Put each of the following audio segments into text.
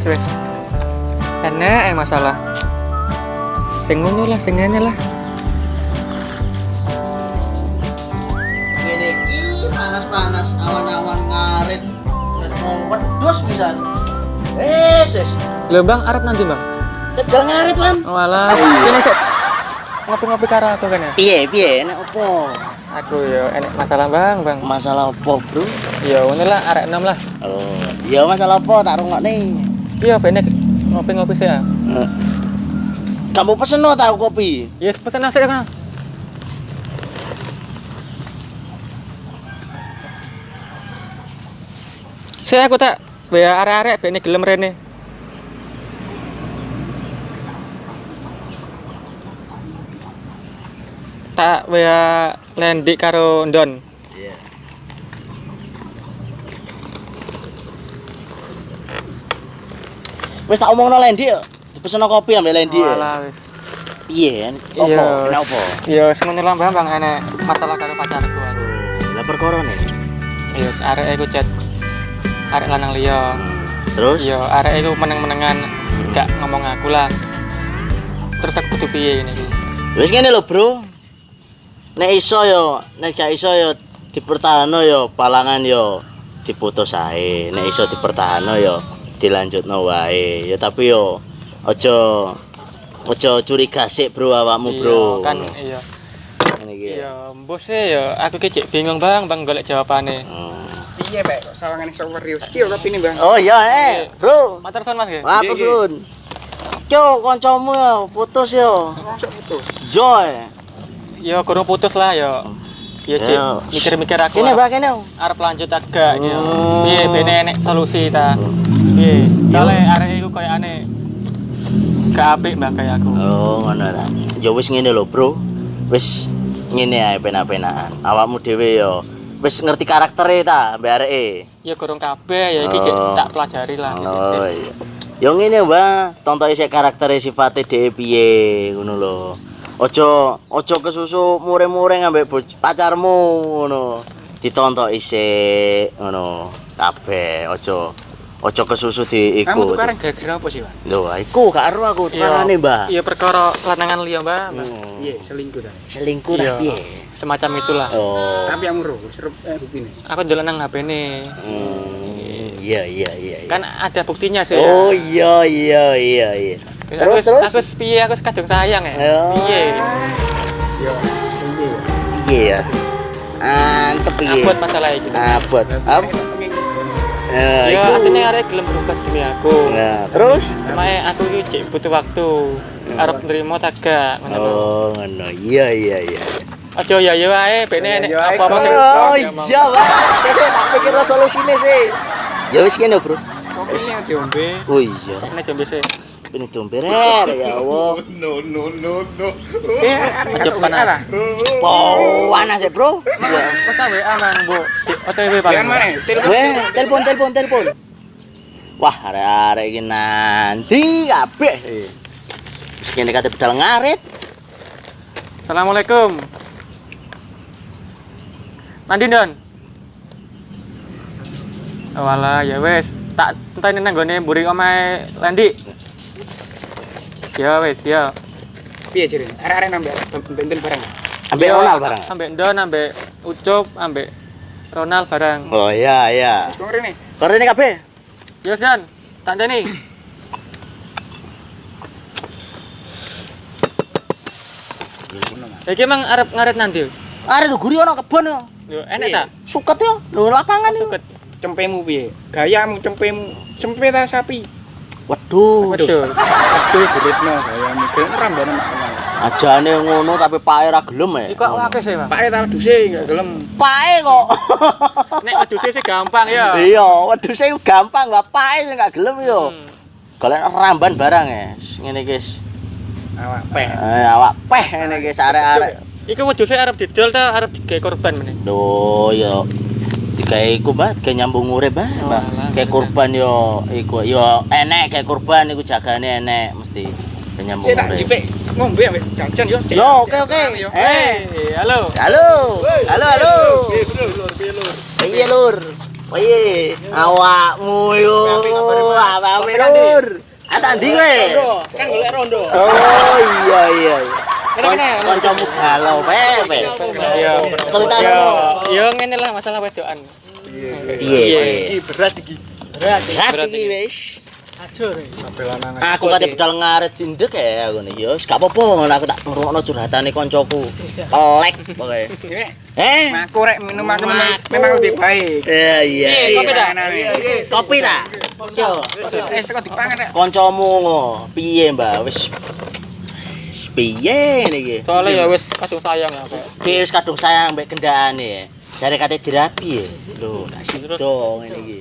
Wes. Enak masalah. Sing ngono lah, sing ngene lah. Ngene iki panas-panas awan-awan ngarit. Nek mau wedhus pisan. Wes. Lho Bang, arep nanti Bang. Tegal ngarit, Bang. Walah, kene sik. Ngopi-ngopi karo aku kan ya. Piye, nek opo? Aku yo enek masalah Bang. Masalah opo, Bro? Ya ngono lah, arek enom lah. Oh, iya masalah opo tak rungokne. Iya, benek ngopi-ngopi sih ya. Kamu pesen no tahu kopi? Yes, pesen nasi kan. Saya aku tak bayar arek-arek benek gelem rene. Tak bayar lendik karo ndon. Iya. Wis tak omongno Lendi yo. Pesen kopi ambek Lendi. Walah wis. Piye? Iya. Kenapa? Ya semono lah Bang, enek masalah karo pacarku aku. Lah perkara ne. Iya, arek iku chat arek lanang liya. Terus? Iya, arek iku meneng-menengan gak ngomong aku lah. Terus aku kudu piye ngene iki? Wis ngene lho, Bro. Nek iso yo, nek gak iso yo dipertahanno yo, palangan yo diputus ae. Nek iso dipertahanno yo dilanjutno wae. Ya tapi yo aja curiga sik, Bro, awakmu, Bro. Iya, kan iya. Ngene iki. Iya, mbos ya aku ki cek bingung Bang golek jawabane. Piye, Pak? Kok sawangane serius ki kok kopine, Bang? Oh iya, Bro. Matur suwun Mas nggih. Matur suwun. Cuk, kancamu yo putus yo. Masuk putus. Joy. Ya kurang putus lah ya. Ya cek Yo. mikir-mikir aku. Kene, Pak, kene. Arep lanjut agak ya. Piye bene enek solusi ta? Piye? Soale arek iku koyokane gak apik Mbak kayak aku. Oh, ngono ta. Ya wis ngene lho, Bro. Wis ngene ae penak-penakan. Awakmu dhewe yo wis ngerti karaktere ta mbek areke. Ya kurang kabeh ya iki cek tak pelajari lah. Oh iya. Ya ngene, Mbak. Tonton isih karaktere sifate dhewe piye ngono lho. Ojo kesusu mure-mure ngambek pacarmu ngono. Ditonton isih ngono. Kabeh ojo kesusu Kamu diiku. tukaran gara-gara apa sih, Pak? Lho, iku gak ero aku tukarane, Mbak. Iya perkara lanangan liya Mbak. Iya, selingkuh ta. Selingkuh Iya. ta piye? Semacam itulah. Oh. Tapi yang muru, serup bukine. Aku ndelok nang HP-ne. Iya. Kan ada buktinya sih. Oh ya. iya. Aku piye aku kadung sayang ya. Piye? Yo, piye ya? Iya ya. Antep piye? Abot masalah iki. Abot. Ya asline arek gelem berubah demi aku. Nah, terus? Cuma aku iki cek butuh waktu. Arep nrimo ta gak ngono lho. Oh, ngono. Iya. Aja ya wae bene nek Ya, ya, apa-apa sing Oh iya, Pak. Saya tak pikir solusine sih. Ya wis kene, Bro. Kopine diombe. Oh iya. nek jombe sih. Ini domber ya Allah. Aja panas. Panas ya, Bro. Iya. Kok ta WA nang Mbok? Cek OTW paling. Pian mana? Telepon. Wah, arek-arek iki nanti kabeh. Wis kene kate bedal ngarit. Assalamualaikum. Mandi Don. Walah ya wes, tak enteni nang gone mburi omahe Lendi. Ya wes, ya. Piye jere? Arek-arek nambah benten barang. Ambek Ronald barang. Ambek Don, ambek Ucup, ambek Ronald barang. Oh iya. Wis kok rene. Korene kabeh. Ya wes Don, tak enteni. Iki emang arep ngaret nanti. Arek guri ono kebon yo. Yo enek ta? Suket yo. Lho lapangan yo. Suket. Cempemu piye? Gayamu cempemu. Sempe ta sapi? Waduh. Waduh. Aduh, duritno gayamu. Kene rambane masalah. Ajane ngono tapi pae ora gelem ya. Iku kok akeh sih, Bang. Pak ta wedhuse gak gelem. Pae kok. Nek wedhuse sih gampang ya. Iya, wedhuse iku gampang, gak pae sing gak gelem yo. Golek ramban barang ya. Ngene iki. Awak peh. Awak peh ngene iki arek-arek. Iku wedhuse arep didol ta arep digawe korban meneh. Lho ya digawe iku Mbak, digawe nyambung urip Mbak. alah, Kayak kurban yo iku yo enek kayak kurban iku jagane enek mesti digawe nyambung Saya tak urip. jipek ngombe ambek jajan yo. Yo oke. Halo. Halo. Halo. Lur. Iya lur. Piye? Awakmu yo. Awakmu lur. Ata ndi kowe? Kan golek rondo. Oh iya. Kene-kene. Kancamu galau pepe. Iya. Ceritamu. Yo ngene lah masalah wedokan. Iya. Berat iki. Berat Iki wis. Ajur. Aku kate bedal ngaret tindek ya aku nih. Yo, gak apa-apa ngono aku tak ngrungokno curhatane koncoku. Pelek pokoke. Aku rek minum aku memang lebih baik. Iya. Kopi dah. Kopi ta? Yo. Teko dipangan rek. Koncomu ngo, piye Mbak? Wis piye niki? Soale ya wis kadung sayang ya. Piye wis kadung sayang mbek kendhane. Jare kate dirapi ya. Lho, gak sido ngene iki.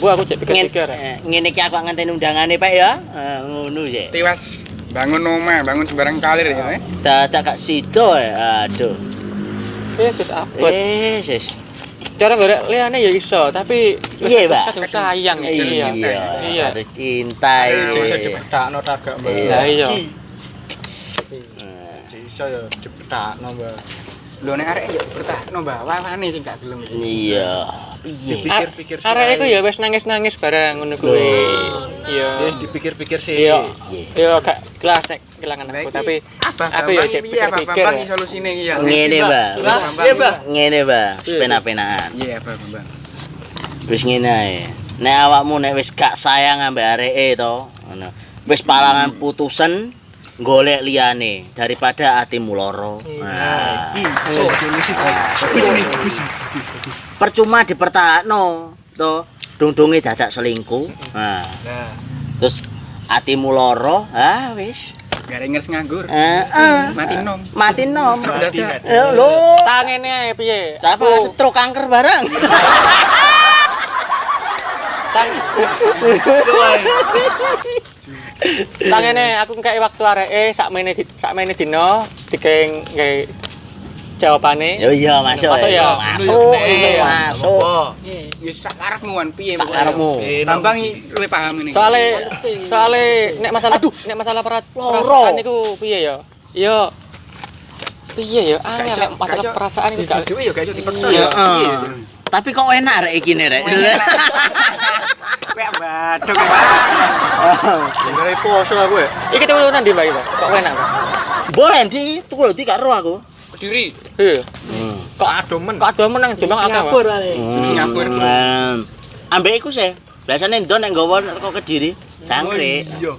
Bu aku cek pikir-pikir. Ngene iki aku ngenteni undangane Pak ya. Ngono sih. Tiwas bangun omah, bangun sembarang kalir ya. Dadak gak sido ya. Aduh. Wis abot. Sis. Cara golek liyane ya iso, tapi wis Iya, Pak. kadung sayang ya. Iya. Iya. Harus cinta. Bisa dipetakno tagak, Mbak. Lah iya. Bisa ya dipetakno, Mbak. Lho nek arek ya bertahno, Mbak. Wawane sing gak gelem. Iya. Piye? Pikir-pikir sih. Arek iku ya wis nangis-nangis bareng ngono kuwi. Iya. Dipikir-pikir sih. Iya. Iya gak kelas nek kelangan aku, tapi aku ya cek pikir-pikir. Bang solusine iki ya. Ngene, Mbak. Iya, Mbak. Ngene, Mbak. Penak-penakan. Iya, Bang. Wis ngene ae. Nek awakmu nek wis gak sayang ambek areke to, ngono. Wis palangan putusen golek liyane daripada atimu loro. Nah, percuma dipertahanno to, dong-donge dadak selingkuh. Nah, terus atimu loro, wis. Gak ngerti nganggur. Mati nom. Dadak. Lho, Tangene ae piye? tapi stroke kanker bareng. Tangene aku ngkei waktu areke sakmene dino digawe jawabane. Yo iya masuk. Masuk ya? Masuk. Ya sakarepmu kan piye Sakarepmu. Tambang luwe paham ini. Soale nek masalah perasaan niku piye ya? Yo piye ya? Angel nek masalah perasaan iku gak dhewe ya gak iso dipaksa Iya, ya. tapi kok enak rek iki rek. Kayak badok. Dari poso aku ya. Iki turunan ndi, Mbak? Kok enak? Boleh di tuku di karo aku. Kediri. Iya. Kok adomen. Kok adomen nang Jombang akeh, Mbak? Singapura. Ambek iku sih. Biasane ndon nek nggawa kok Kediri, jangkrik. Iya.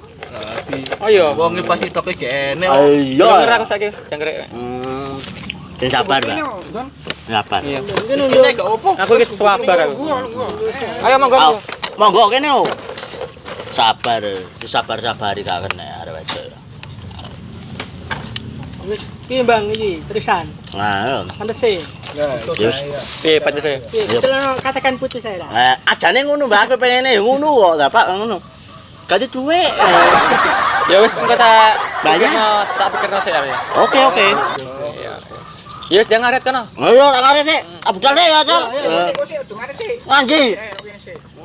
Oh iya. Wong iki pasti toke gak enek. Iya. Denger aku saiki jangkrik. Dan sabar, Pak. Sabar. Iya. Ini gak opo. Aku iki sabar aku. Ayo monggo. Monggo kene. Sabar, disabar-sabari gak kena arep wedok. Wis piye Bang iki terusan? Nah, Pantese. Yes. Piye pancese? Piye celana katakan putus saya lah. Ajane ngono Mbak, aku pengene ngono kok, lah Pak ngono. Ganti dhuwit. Ya wis engko tak Banyak. tak pikirno sik ya. Oke. Ya wis jangan ngaret kono. Ayo tak kare sik. Abdal deh ya, Cal. Anjing.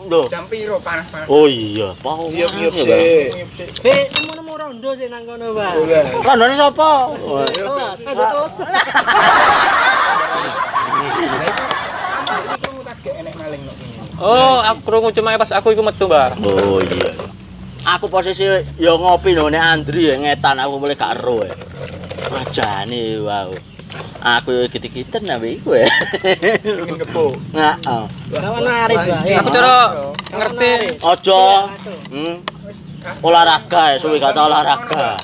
Lho. Jam piro panas-panas. Oh iya, pau. Iya, Be, nemu rondo sih nang kono, Bang. Rondone sapa? Kelas, ada tos. Oh, aku krungu cuma pas aku iku metu, Mbak. Oh iya. Aku posisi ya ngopi lho nek Andri ya ngetan aku mulai gak ero. Ajane wow. Aku yo giti-giten ambek iku ya. Pengen kepo. Heeh. Lawan narik, Bang. Aku cara ngerti. Ojo. Olahraga ya, suwi kata olahraga.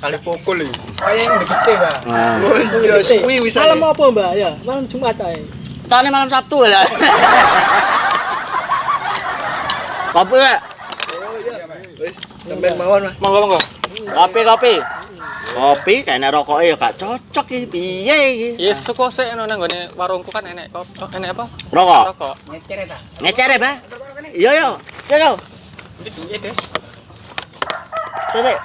Kali pukul iki. Kaya yang gede, Pak. Nah. Oh iya, suwi bisa. Malam apa, Mbak? Ya, malam Jumat ae. Tane malam Sabtu lah. Kopi ya? Sampai mawon, Mas. Monggo. Kopi kayaknya rokoknya ya gak cocok iki piye iki. Ya tuku sik nang nggone warungku kan enek enek apa? Rokok. Rokok. Ngecer ta. Ngecer ya, Pak? Iya yo. Yo. Ini duit, Des. Sik.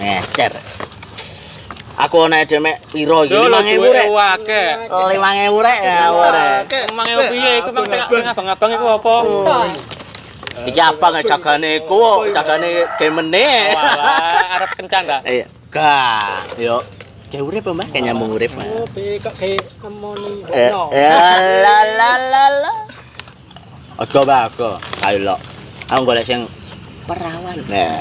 Ngecer. Aku nek demek piro iki? Lho 5.000 rek. akeh. 5.000 rek ya rek. Emang piye iku mang abang-abang iku apa? Iki apa nggak jagane iku, jagane gemene. Walah, arep kencan ta? Iya, gak. Yo. Kayak urip Mbak, kayak nyambung urip Mbak. Oh, kok kayak amoni. La la la la. Ojo Mbak, ojo. Ayo lo. Aku golek sing perawan. Nah.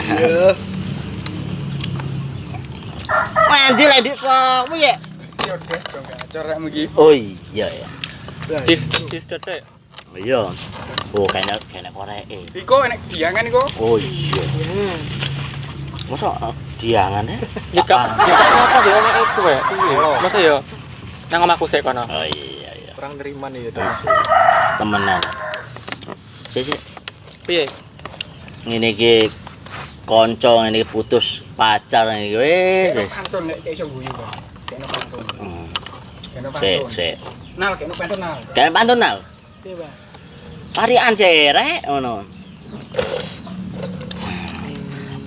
Mandi lek dik sok piye? Yo des dong gacor rek iki. Oh iya ya. Dis dot sik. Iya. Oh, kayaknya koreke. Iko enek diangan iko. Oh iya. Masa diangan ya? Ya gak apa ya nek iku wae. Masa ya nang omahku sik kono. Oh iya iya. Kurang neriman ya. Temenan. Sik. Piye? Ngene iki kanca ngene iki putus pacar ngene iki wis. Pantun nek iso guyu, Bang. Kene pantun. Kene Sik, pantun. sik. Nal kene pantun nal. Kayak pantun nal. Coba. Tarian cerek ngono.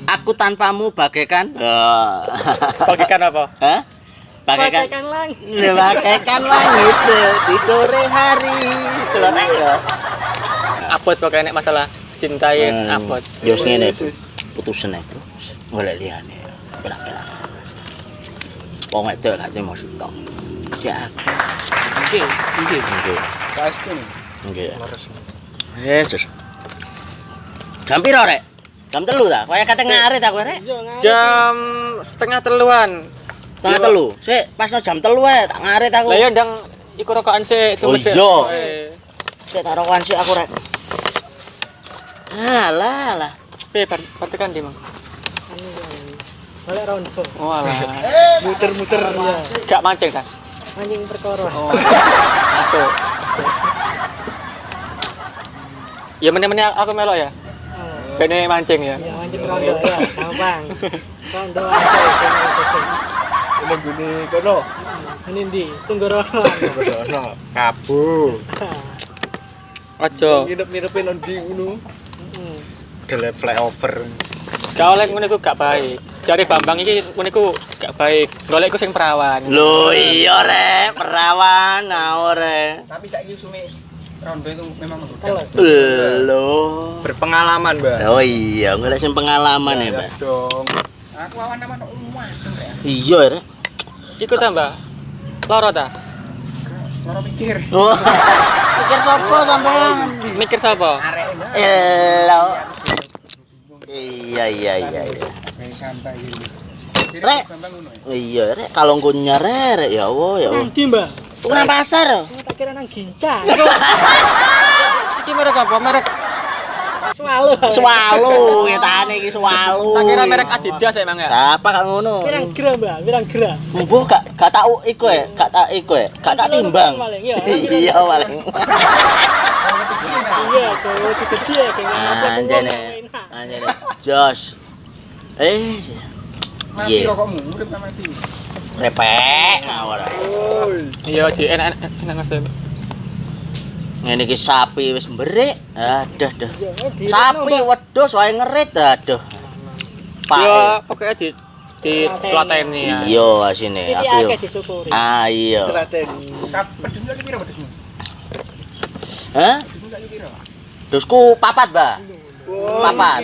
Aku tanpamu bagaikan Bagikan apa? Hah? Bagaikan Bagaikan langit. bagaikan langit di sore hari. Telur ayo. Abot pokoke nek masalah cintai abot. Yo ngene. Putusen aku. Golek liyane. Berak-berak. Wong wedok gak cuma sitok. Ya. Iki. Guys kene. Nggih. Yesus. Jam piro rek? Jam 3 ta? Kaya kate ngarit aku rek. Yo ngarit. Jam 2:30-an. Setengah 3. Sik, pasno jam 3 wae tak ngarit aku. Lah ya ndang iku rokokan sik Oh sumet sik. iya. Sik tak rokokan sik aku rek. Alah. Piye partekan di Mang? Balik rondo. Walah. Muter-muter. Gak mancing kan? Anjing perkara. Masuk. Ya meneh-meneh aku melok ya. Bene mancing ya. Ya anjing rondo ya, gampang. Rondo aja. Ini gune kono. Ini ndi? Tunggu rono. Kono. Kabu. Aja. Nginep-nginepin ndi ngono. Delep flyover. Gak oleh ngono iku gak baik. Jare Bambang iki ngono iku gak baik. Golekku sing perawan. Lho iya rek, perawan ore. Tapi saiki sume rondo itu memang menggoda. Teles. Lho. Berpengalaman, Mbak. Oh iya, golek sing pengalaman ya, Mbak. Dong. Aku awan nama omah rek. Iya rek. Iku tambah. Loro ta? Loro mikir. Wah. Pikir sapa sampean? Mikir sapa? Arek Mbak. Elo. Iya. Kayak santai iki. Rek. Gampang ngono ya. Iya rek, kalau ngunyar rek ya Allah ya Allah. Nanti, Mbak. Tuku nang pasar. Tak kira nang Ginca. Iki merek apa? Merek Swalu. Swalu, ketane iki swalu. tak kira merek Adidas emang ya. Apa kak ngono? Pirang gram, Mbak? Pirang gram? Mbuh gak tak iku ya, gak tak timbang. Iya paling. Iya, tuh gede kayak Anjene. Jos. Mati Iya. rokokmu, urip ta mati. Repek ngawur. Iya, Ji, enak ngasih. Ngene iki sapi wis mberik. Aduh. Sapi wedhus wae ngerit aduh. Ya, pokoknya di telateni ya. Iya asine Iki aku yo. akeh disyukuri. Ah iya. Pedun lagi piro pedun? Hah? Pedun lagi piro? Dusku papat, Mbak. Papat.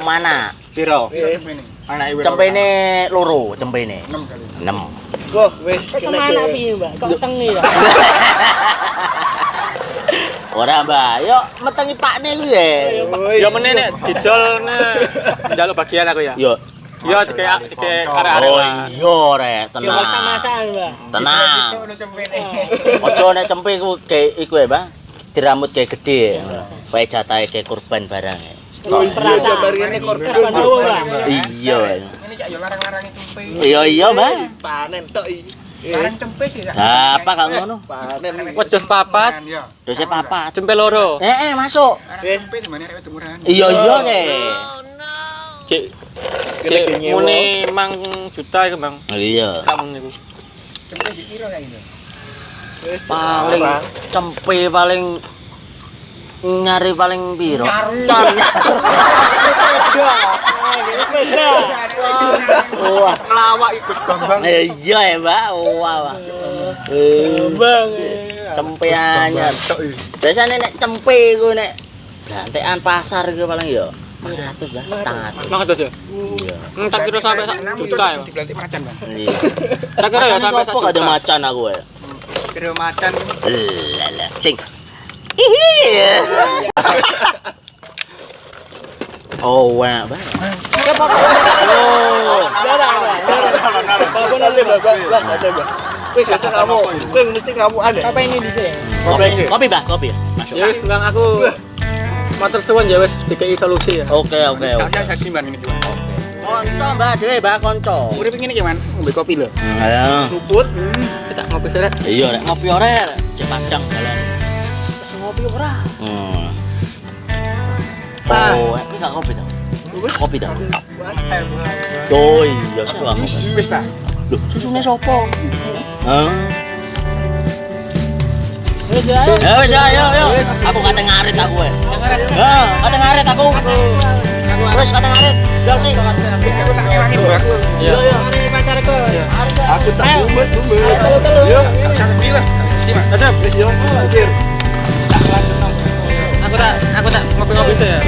Mana? Piro? Anake wis. Cempene loro, cempene. 6 kali. 6. Wah, wis Sama anak piye, Mbak? Kok tengi ya? Ora, Mbak. Yo metengi pakne ku ya. Ya meneh nek didol nek njaluk bagian aku ya. Yo. Ya dike arek-arek Oh lah. iya rek, Ya tenang. sama-sama, Mbak. Tenang. Ono cempene. Ojo nek cempe ku kayak iku ya, Mbak. Diramut kayak gede. Wae jatahe kayak kurban barang. Perasaan. Korban bawa, Mbak. Iya. Ini cak yo larang-larangi cempe. Iya, Mbak. Panen tok iki. Larang cempe sih. Apa kak ngono? Panen. Wedhus papat, Ya. Dose papat. jempe loro. Masuk. Cempe di mana arek murahan. Iya sih. Cek cek muni 5 juta iku, Bang. Iya. Tak mung niku. Cempe di piro ya ini? Paling cempe paling nyari paling piro? Wah, Ngelawak ikut bambang. iya ya, Mbak. Wah. Bang. Cempe anyar. Biasanya nek cempe ku nek gantean pasar ku paling ya 400 Mbak, tangan. Mang itu aja. Iya. Tak kira sampai sak juta ya. Dibelantik macan, Bang. Iya. Tak kira ya Macan sampai sopo gak ada macan aku ya. Kira macan. Lala, sing. Iya. Oh, enak banget. Oh. Wih, biasa kamu. Wih, mesti kamu ada. Apa ini di sini? Kopi, Mbak, kopi. Masuk. Ya wis nang aku matur suwun ya wis dikai solusi ya. Oke. Saya simpan ini, Bang. Konco, Mbak, dhewe, Mbak, konco. Urip ngene iki, Man. Ngombe kopi lho. Ayo. Luput. Kita ngopi seret. Iya, rek ngopi ora, Cek Padang jalan. Ngopi ora. Oh, ini gak kopi dong. Kopi dong. Oh iya, saya aku. Wis ta. Loh, susunya sopo? Hah? Wis ya. Ya wis, ayo. Aku kate ngarit aku ya. Heeh, kate ngarit aku. Wis kate ngarit. Jal sih. Aku tak kewangi, Bang. Iya. Mari pacarku. Aku tak Ayo. bumet. Telu-telu. Yo, tak bilang. Gimana? Ada. Yo, pikir. Tak lanjut nang. Aku tak ngopi-ngopi sih ya.